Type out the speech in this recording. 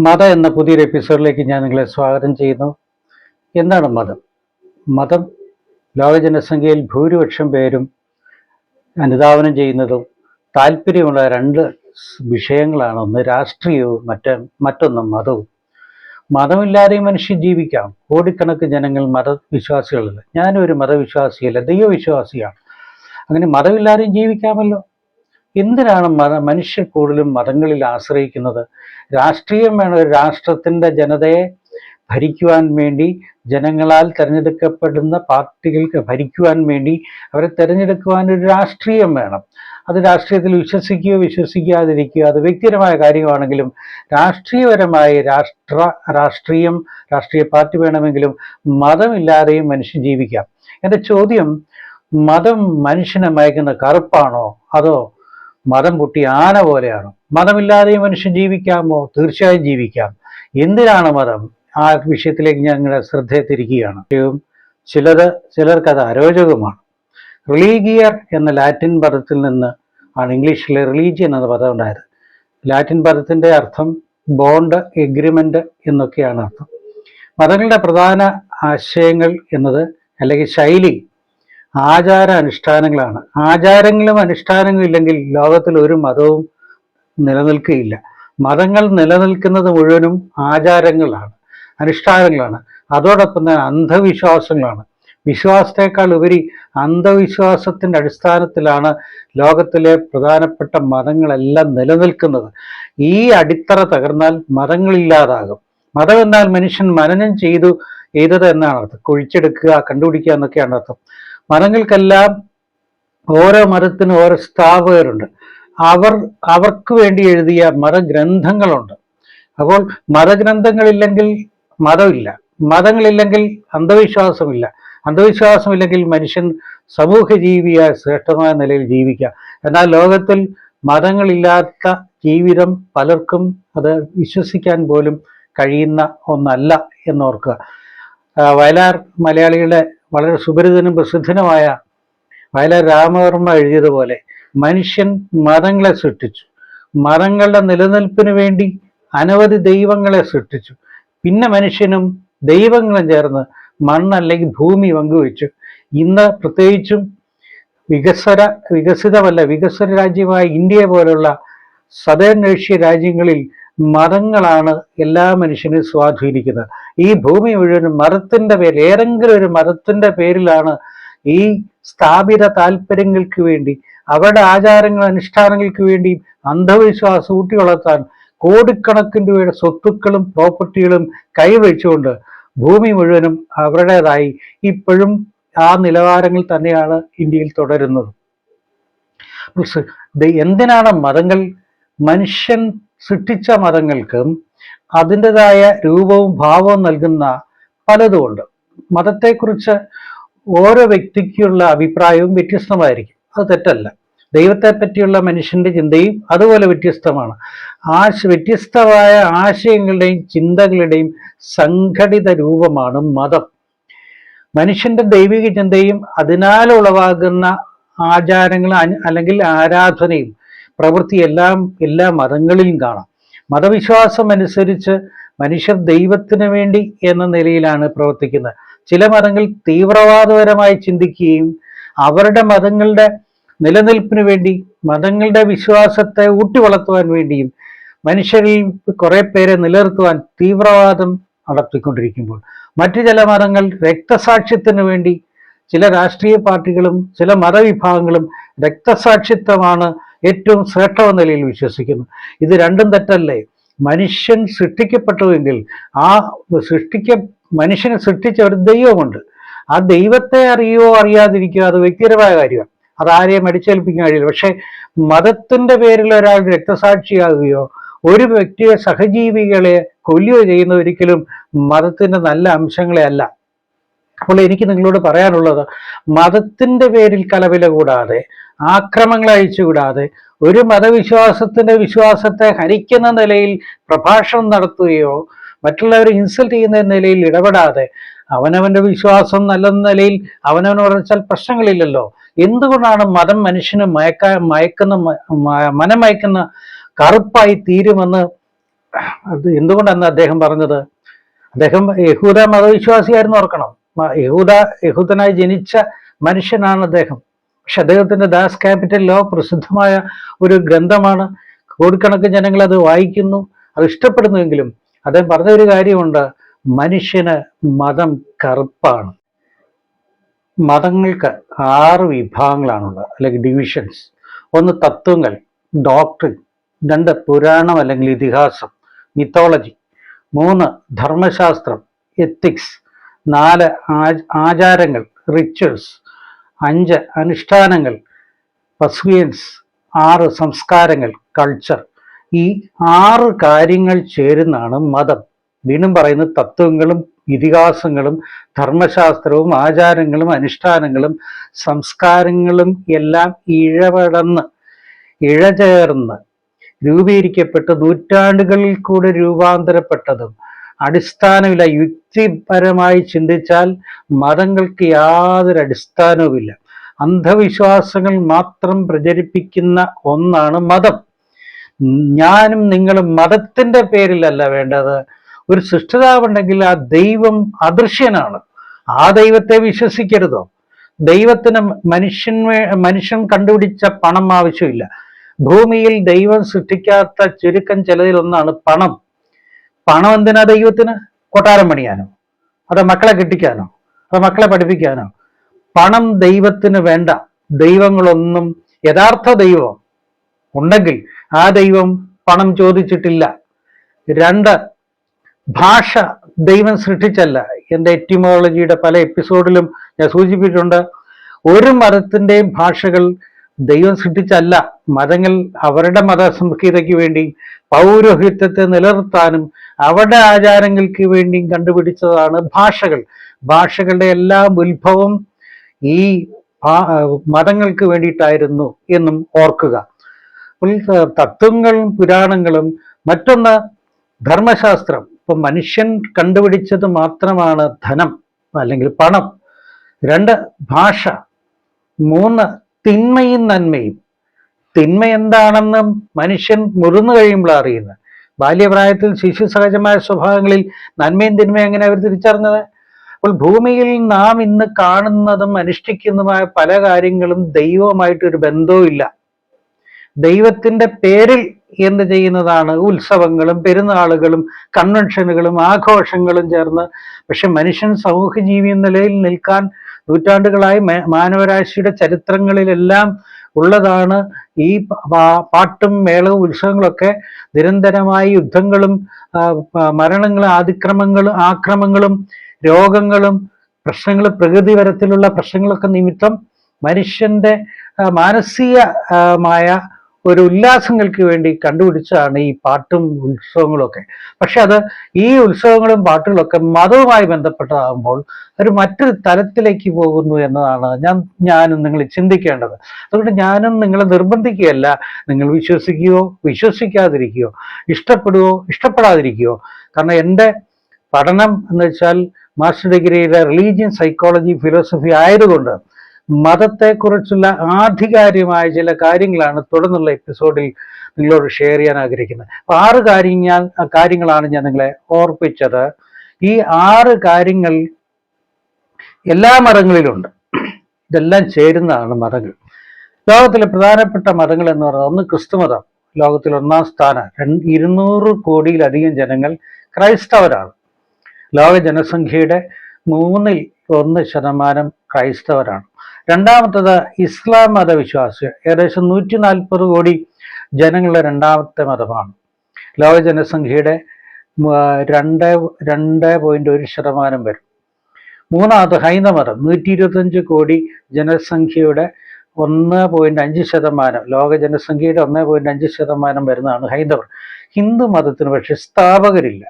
മതം എന്ന പുതിയൊരു എപ്പിസോഡിലേക്ക് ഞാൻ നിങ്ങളെ സ്വാഗതം ചെയ്യുന്നു. എന്താണ് മതം? മതം ലോക ജനസംഖ്യയിൽ ഭൂരിപക്ഷം പേരും അനുധാവനം ചെയ്യുന്നതും താല്പര്യമുള്ള രണ്ട് വിഷയങ്ങളാണ്. ഒന്ന് രാഷ്ട്രീയവും മറ്റൊന്ന് മതവും. മതമില്ലാതെയും മനുഷ്യൻ ജീവിക്കാം. കോടിക്കണക്കിന് ജനങ്ങൾ മതവിശ്വാസികളല്ല. ഞാനും ഒരു മതവിശ്വാസിയല്ല, ദൈവവിശ്വാസിയാണ്. അങ്ങനെ മതമില്ലാതെയും ജീവിക്കാമല്ലോ. എന്തിനാണ് മനുഷ്യർ കൂടുതലും മതങ്ങളിൽ ആശ്രയിക്കുന്നത്? രാഷ്ട്രീയം വേണം. ഒരു രാഷ്ട്രത്തിൻ്റെ ജനതയെ ഭരിക്കുവാൻ വേണ്ടി, ജനങ്ങളാൽ തിരഞ്ഞെടുക്കപ്പെടുന്ന പാർട്ടികൾക്ക് ഭരിക്കുവാൻ വേണ്ടി അവരെ തിരഞ്ഞെടുക്കുവാൻ ഒരു രാഷ്ട്രീയം വേണം. അത് രാഷ്ട്രീയത്തിൽ വിശ്വസിക്കുകയോ വിശ്വസിക്കാതിരിക്കുകയോ അത് വ്യക്തിപരമായ കാര്യമാണെങ്കിലും രാഷ്ട്രീയപരമായി രാഷ്ട്രീയ പാർട്ടി വേണമെങ്കിലും മതമില്ലാതെയും മനുഷ്യൻ ജീവിക്കാം. എൻ്റെ ചോദ്യം, മതം മനുഷ്യനെ മയക്കുന്ന കറുപ്പാണോ അതോ മതം പൊട്ടി ആന പോലെയാണോ? മതമില്ലാതെയും മനുഷ്യൻ ജീവിക്കാമോ? തീർച്ചയായും ജീവിക്കാം. എന്തിനാണ് മതം? ആ വിഷയത്തിലേക്ക് ഞാൻ നിങ്ങളുടെ ശ്രദ്ധയെ തിരിക്കുകയാണ്. ചിലർക്കത് അരോചകമാണ്. റിലീഗിയർ എന്ന ലാറ്റിൻ പദത്തിൽ നിന്ന് ആണ് ഇംഗ്ലീഷിലെ റിലീജിയൻ എന്ന പദം ഉണ്ടായത്. ലാറ്റിൻ പദത്തിൻ്റെ അർത്ഥം ബോണ്ട്, എഗ്രിമെൻ്റ് എന്നൊക്കെയാണ് അർത്ഥം. മതങ്ങളുടെ പ്രധാന ആശയങ്ങൾ എന്നത് അല്ലെങ്കിൽ ശൈലി ആചാര അനുഷ്ഠാനങ്ങളാണ്. ആചാരങ്ങളും അനുഷ്ഠാനങ്ങളും ഇല്ലെങ്കിൽ ലോകത്തിൽ ഒരു മതവും നിലനിൽക്കുകയില്ല. മതങ്ങൾ നിലനിൽക്കുന്നത് മുഴുവനും ആചാരങ്ങളാണ്, അനുഷ്ഠാനങ്ങളാണ്. അതോടൊപ്പം തന്നെ അന്ധവിശ്വാസങ്ങളാണ്. വിശ്വാസത്തെക്കാൾ ഉപരി അന്ധവിശ്വാസത്തിൻ്റെ അടിസ്ഥാനത്തിലാണ് ലോകത്തിലെ പ്രധാനപ്പെട്ട മതങ്ങളെല്ലാം നിലനിൽക്കുന്നത്. ഈ അടിത്തറ തകർന്നാൽ മതങ്ങളില്ലാതാകും. മതം എന്നാൽ മനുഷ്യൻ മനനം ചെയ്തത് എന്നാണ് അർത്ഥം. കുഴിച്ചെടുക്കുക, കണ്ടുപിടിക്കുക എന്നൊക്കെയാണ് അർത്ഥം. മതങ്ങൾക്കെല്ലാം ഓരോ മതത്തിനും ഓരോ സ്ഥാപകരുണ്ട്. അവർക്ക് വേണ്ടി എഴുതിയ മതഗ്രന്ഥങ്ങളുണ്ട്. അപ്പോൾ മതഗ്രന്ഥങ്ങളില്ലെങ്കിൽ മതമില്ല, മതങ്ങളില്ലെങ്കിൽ അന്ധവിശ്വാസമില്ല, അന്ധവിശ്വാസമില്ലെങ്കിൽ മനുഷ്യൻ സമൂഹ ജീവിയായ ശ്രേഷ്ഠമായ നിലയിൽ ജീവിക്കാം. എന്നാൽ ലോകത്തിൽ മതങ്ങളില്ലാത്ത ജീവിതം പലർക്കും അത് വിശ്വസിക്കാൻ പോലും കഴിയുന്ന ഒന്നല്ല എന്നോർക്കുക. വയലാർ മലയാളികളുടെ വളരെ സുപരിചിതനും പ്രസിദ്ധനുമായ വയലാർ രാമവർമ്മ എഴുതിയതുപോലെ മനുഷ്യൻ മതങ്ങളെ സൃഷ്ടിച്ചു. മതങ്ങളുടെ നിലനിൽപ്പിന് വേണ്ടി അനവധി ദൈവങ്ങളെ സൃഷ്ടിച്ചു. പിന്നെ മനുഷ്യനും ദൈവങ്ങളും ചേർന്ന് മണ്ണല്ലെങ്കിൽ ഭൂമി പങ്കുവെച്ചു. ഇന്ന് പ്രത്യേകിച്ചും വികസിത രാജ്യമായ ഇന്ത്യ പോലുള്ള സദേൺ ഏഷ്യ രാജ്യങ്ങളിൽ മതങ്ങളാണ് എല്ലാ മനുഷ്യനെയും സ്വാധീനിക്കുന്നത്. ഈ ഭൂമി മുഴുവനും മതത്തിൻ്റെ പേരിൽ, ഏതെങ്കിലും ഒരു മതത്തിൻ്റെ പേരിലാണ് ഈ സ്ഥാപിത താല്പര്യങ്ങൾക്ക് വേണ്ടി, അവരുടെ ആചാരങ്ങൾ അനുഷ്ഠാനങ്ങൾക്ക് വേണ്ടി അന്ധവിശ്വാസം ഊട്ടിവളർത്താൻ കോടിക്കണക്കിന് രൂപയുടെ സ്വത്തുക്കളും പ്രോപ്പർട്ടികളും കൈവച്ചുകൊണ്ട് ഭൂമി മുഴുവനും അവരുടേതായി ഇപ്പോഴും ആ നിലവാരങ്ങൾ തന്നെയാണ് ഇന്ത്യയിൽ തുടരുന്നത്. എന്തിനാണ് മതങ്ങൾ? മനുഷ്യൻ സൃഷ്ടിച്ച മതങ്ങൾക്കും അതിൻ്റെതായ രൂപവും ഭാവവും നൽകുന്ന പലതുമുണ്ട്. മതത്തെക്കുറിച്ച് ഓരോ വ്യക്തിക്കുള്ള അഭിപ്രായവും വ്യത്യസ്തമായിരിക്കും. അത് തെറ്റല്ല. ദൈവത്തെ പറ്റിയുള്ള മനുഷ്യന്റെ ചിന്തയും അതുപോലെ വ്യത്യസ്തമാണ്. വ്യത്യസ്തമായ ആശയങ്ങളുടെയും ചിന്തകളുടെയും സംഘടിത രൂപമാണ് മതം. മനുഷ്യന്റെ ദൈവിക ചിന്തയും അതിനാൽ ഉളവാകുന്ന ആചാരങ്ങളും അല്ലെങ്കിൽ ആരാധനയും പ്രവൃത്തി എല്ലാ മതങ്ങളിലും കാണാം. മതവിശ്വാസം അനുസരിച്ച് മനുഷ്യർ ദൈവത്തിന് വേണ്ടി എന്ന നിലയിലാണ് പ്രവർത്തിക്കുന്നത്. ചില മതങ്ങൾ തീവ്രവാദപരമായി ചിന്തിക്കുകയും അവരുടെ മതങ്ങളുടെ നിലനിൽപ്പിന് വേണ്ടി, മതങ്ങളുടെ വിശ്വാസത്തെ ഊട്ടിവളർത്തുവാൻ വേണ്ടിയും മനുഷ്യരിൽ കുറെ പേരെ നിലനിർത്തുവാൻ തീവ്രവാദം നടത്തിക്കൊണ്ടിരിക്കുമ്പോൾ, മറ്റു ചില മതങ്ങൾ രക്തസാക്ഷ്യത്തിന് വേണ്ടി, ചില രാഷ്ട്രീയ പാർട്ടികളും ചില മതവിഭാഗങ്ങളും രക്തസാക്ഷിത്വമാണ് ഏറ്റവും ശ്രേഷ്ഠമായ നിലയിൽ വിശ്വസിക്കുന്നു. ഇത് രണ്ടും തെറ്റല്ലേ? മനുഷ്യൻ സൃഷ്ടിക്കപ്പെട്ടുവെങ്കിൽ മനുഷ്യനെ സൃഷ്ടിച്ച ഒരു ദൈവമുണ്ട്. ആ ദൈവത്തെ അറിയുകയോ അറിയാതിരിക്കുകയോ അത് വ്യക്തിപരമായ കാര്യമാണ്. അതാരെയും അടിച്ചേൽപ്പിക്കാൻ കഴിയില്ല. പക്ഷെ മതത്തിന്റെ പേരിൽ ഒരാൾ രക്തസാക്ഷിയാകുകയോ ഒരു വ്യക്തിയെ സഹജീവികളെ കൊല്ലുകയോ ചെയ്യുന്ന ഒരിക്കലും മതത്തിന്റെ നല്ല അംശങ്ങളെ അല്ല. അപ്പോൾ എനിക്ക് നിങ്ങളോട് പറയാനുള്ളത്, മതത്തിന്റെ പേരിൽ കലവില കൂടാതെ, ആക്രമങ്ങൾ അഴിച്ചുകൂടാതെ, ഒരു വിശ്വാസത്തെ ഹനിക്കുന്ന നിലയിൽ പ്രഭാഷണം നടത്തുകയോ മറ്റുള്ളവരെ ഇൻസൾട്ട് ചെയ്യുന്ന നിലയിൽ ഇടപെടാതെ അവനവന്റെ വിശ്വാസം നല്ല നിലയിൽ അവനവന് ഉറച്ചാൽ പ്രശ്നങ്ങളില്ലല്ലോ. എന്തുകൊണ്ടാണ് മതം മനുഷ്യന് മനം മയക്കുന്ന കറുപ്പായി തീരുമെന്ന് അത് എന്തുകൊണ്ടാണ് അദ്ദേഹം പറഞ്ഞത്? അദ്ദേഹം യഹൂദ മതവിശ്വാസിയായിരുന്നു, ഓർക്കണം. യഹൂദനായി ജനിച്ച മനുഷ്യനാണ് അദ്ദേഹം. പക്ഷെ അദ്ദേഹത്തിന്റെ ദാസ് ക്യാപിറ്റൽ ലോ പ്രസിദ്ധമായ ഒരു ഗ്രന്ഥമാണ്. കോടിക്കണക്കിന് ജനങ്ങൾ അത് വായിക്കുന്നു, അത് ഇഷ്ടപ്പെടുന്നുവെങ്കിലും അദ്ദേഹം പറഞ്ഞ ഒരു കാര്യമുണ്ട്: മനുഷ്യന് മതം കറുപ്പാണ്. മതങ്ങൾക്ക് 6 വിഭാഗങ്ങളാണുള്ളത്, അല്ലെങ്കിൽ ഡിവിഷൻസ്. ഒന്ന് തത്വങ്ങൾ, ഡോക്ട്രിൻ. 2 പുരാണം അല്ലെങ്കിൽ ഇതിഹാസം, മിത്തോളജി. 3 ധർമ്മശാസ്ത്രം, എത്തിക്സ്. 4 ആചാരങ്ങൾ, റിച്വൽസ്. 5 അനുഷ്ഠാനങ്ങൾ, പസ്വിയൻസ്. 6 സംസ്കാരങ്ങൾ, കൾച്ചർ. ഈ 6 കാര്യങ്ങൾ ചേരുന്നതാണ് മതം. വീണ്ടും പറയുന്നത് തത്വങ്ങളും ഇതിഹാസങ്ങളും ധർമ്മശാസ്ത്രവും ആചാരങ്ങളും അനുഷ്ഠാനങ്ങളും സംസ്കാരങ്ങളും എല്ലാം ഇഴചേർന്ന് രൂപീകരിക്കപ്പെട്ട് നൂറ്റാണ്ടുകളിൽ കൂടെ രൂപാന്തരപ്പെട്ടതും അടിസ്ഥാനമില്ല. യുക്തിപരമായി ചിന്തിച്ചാൽ മതങ്ങൾക്ക് യാതൊരു അടിസ്ഥാനവുമില്ല. അന്ധവിശ്വാസങ്ങൾ മാത്രം പ്രചരിപ്പിക്കുന്ന ഒന്നാണ് മതം. ഞാനും നിങ്ങളും മതത്തിന്റെ പേരിലല്ല വേണ്ടത്. ഒരു സൃഷ്ടിതാവുണ്ടെങ്കിൽ ആ ദൈവം അദൃശ്യനാണ്. ആ ദൈവത്തെ വിശ്വസിക്കരുതോ? ദൈവത്തിന് മനുഷ്യൻ കണ്ടുപിടിച്ച പണം ആവശ്യമില്ല. ഭൂമിയിൽ ദൈവം സൃഷ്ടിക്കാത്ത ചുരുക്കം ചിലതിലൊന്നാണ് പണം. പണം എന്തിനാ ദൈവത്തിന്? കൊട്ടാരം പണിയാനോ? അതോ മക്കളെ കെട്ടിക്കാനോ? അതോ മക്കളെ പഠിപ്പിക്കാനോ? പണം ദൈവത്തിന് വേണ്ട. ദൈവങ്ങളൊന്നും, യഥാർത്ഥ ദൈവം ഉണ്ടെങ്കിൽ ആ ദൈവം പണം ചോദിച്ചിട്ടില്ല. 2, ഭാഷ ദൈവം സൃഷ്ടിച്ചല്ല. എൻ്റെ എറ്റിമോളജിയുടെ പല എപ്പിസോഡിലും ഞാൻ സൂചിപ്പിച്ചിട്ടുണ്ട്. ഒരു മതത്തിൻ്റെയും ഭാഷകൾ ദൈവം സൃഷ്ടിച്ചല്ല. മതങ്ങൾ അവരുടെ മതസംഹിതയ്ക്ക് വേണ്ടി, പൗരോഹിത്യത്തെ നിലനിർത്താനും അവരുടെ ആചാരങ്ങൾക്ക് വേണ്ടിയും കണ്ടുപിടിച്ചതാണ് ഭാഷകൾ. ഭാഷകളുടെ എല്ലാം ഉത്ഭവം ഈ മതങ്ങൾക്ക് വേണ്ടിയിട്ടായിരുന്നു എന്നും ഓർക്കുക. തത്വങ്ങളും പുരാണങ്ങളും. മറ്റൊന്ന് ധർമ്മശാസ്ത്രം. ഇപ്പൊ മനുഷ്യൻ കണ്ടുപിടിച്ചത് മാത്രമാണ് ധനം അല്ലെങ്കിൽ പണം. 2 ഭാഷ. 3 തിന്മയും നന്മയും. തിന്മ എന്താണെന്ന് മനുഷ്യൻ മുതിർന്നു കഴിയുമ്പോൾ അറിയുന്നത്. ബാല്യപ്രായത്തിൽ ശിശു സഹജമായ സ്വഭാവങ്ങളിൽ നന്മയും തിന്മയും എങ്ങനെ അവർ തിരിച്ചറിഞ്ഞത്? അപ്പോൾ ഭൂമിയിൽ നാം ഇന്ന് കാണുന്നതും അനുഷ്ഠിക്കുന്നതുമായ പല കാര്യങ്ങളും ദൈവവുമായിട്ടൊരു ബന്ധവും ഇല്ല. ദൈവത്തിന്റെ പേരിൽ എന്ത് ചെയ്യുന്നതാണ് ഉത്സവങ്ങളും പെരുന്നാളുകളും കൺവെൻഷനുകളും ആഘോഷങ്ങളും ചേർന്ന്. പക്ഷെ മനുഷ്യൻ സമൂഹജീവി എന്ന നിലയിൽ നിൽക്കാൻ നൂറ്റാണ്ടുകളായി മാനവരാശിയുടെ ചരിത്രങ്ങളിലെല്ലാം ഉള്ളതാണ് ഈ പാട്ടും മേളവും ഉത്സവങ്ങളൊക്കെ. നിരന്തരമായി യുദ്ധങ്ങളും മരണങ്ങളും ആക്രമങ്ങളും രോഗങ്ങളും പ്രശ്നങ്ങളും പ്രകൃതി തരത്തിലുള്ള പ്രശ്നങ്ങളൊക്കെ നിമിത്തം മനുഷ്യന്റെ മാനസികമായ ഒരു ഉല്ലാസങ്ങൾക്ക് വേണ്ടി കണ്ടുപിടിച്ചതാണ് ഈ പാട്ടും ഉത്സവങ്ങളൊക്കെ. പക്ഷെ അത് ഈ ഉത്സവങ്ങളും പാട്ടുകളൊക്കെ മതവുമായി ബന്ധപ്പെട്ടതാകുമ്പോൾ ഒരു മറ്റൊരു തലത്തിലേക്ക് പോകുന്നു എന്നതാണ് ഞാനും നിങ്ങൾ ചിന്തിക്കേണ്ടത്. അതുകൊണ്ട് ഞാനും നിങ്ങളെ നിർബന്ധിക്കുകയല്ല. നിങ്ങൾ വിശ്വസിക്കുകയോ വിശ്വസിക്കാതിരിക്കുകയോ, ഇഷ്ടപ്പെടുകയോ ഇഷ്ടപ്പെടാതിരിക്കുകയോ. കാരണം എൻ്റെ പഠനം എന്ന് വെച്ചാൽ മാസ്റ്റർ ഡിഗ്രിയുടെ റിലീജിയൻ സൈക്കോളജി ഫിലോസഫി ആയതുകൊണ്ട് മതത്തെക്കുറിച്ചുള്ള ആധികാരികമായ ചില കാര്യങ്ങളാണ് തുടർന്നുള്ള എപ്പിസോഡിൽ നിങ്ങളോട് ഷെയർ ചെയ്യാൻ ആഗ്രഹിക്കുന്നത്. അപ്പൊ 6 കാര്യങ്ങളാണ് ഞാൻ നിങ്ങളെ ഓർപ്പിച്ചത്. ഈ 6 കാര്യങ്ങൾ എല്ലാ മതങ്ങളിലുണ്ട്. ഇതെല്ലാം ചേരുന്നതാണ് മതങ്ങൾ. ലോകത്തിലെ പ്രധാനപ്പെട്ട മതങ്ങൾ എന്ന് പറയുന്നത്, ഒന്ന് ക്രിസ്തുമതം, ലോകത്തിൽ 1-ാം സ്ഥാനം. 200 കോടിയിലധികം ജനങ്ങൾ ക്രൈസ്തവരാണ്. ലോക ജനസംഖ്യയുടെ 1% ക്രൈസ്തവരാണ്. രണ്ടാമത്തത് ഇസ്ലാം മതവിശ്വാസികൾ, ഏകദേശം 140 കോടി ജനങ്ങളുടെ 2ാമത്തെ മതമാണ്. ലോക ജനസംഖ്യയുടെ 2.1% വരും. മൂന്നാമത് ഹൈന്ദവമതം, 125 കോടി ജനസംഖ്യയുടെ 1.5%, ലോക ജനസംഖ്യയുടെ 1.5% വരുന്നതാണ് ഹൈന്ദവർ. ഹിന്ദു മതത്തിന് പക്ഷേ സ്ഥാപകരില്ല.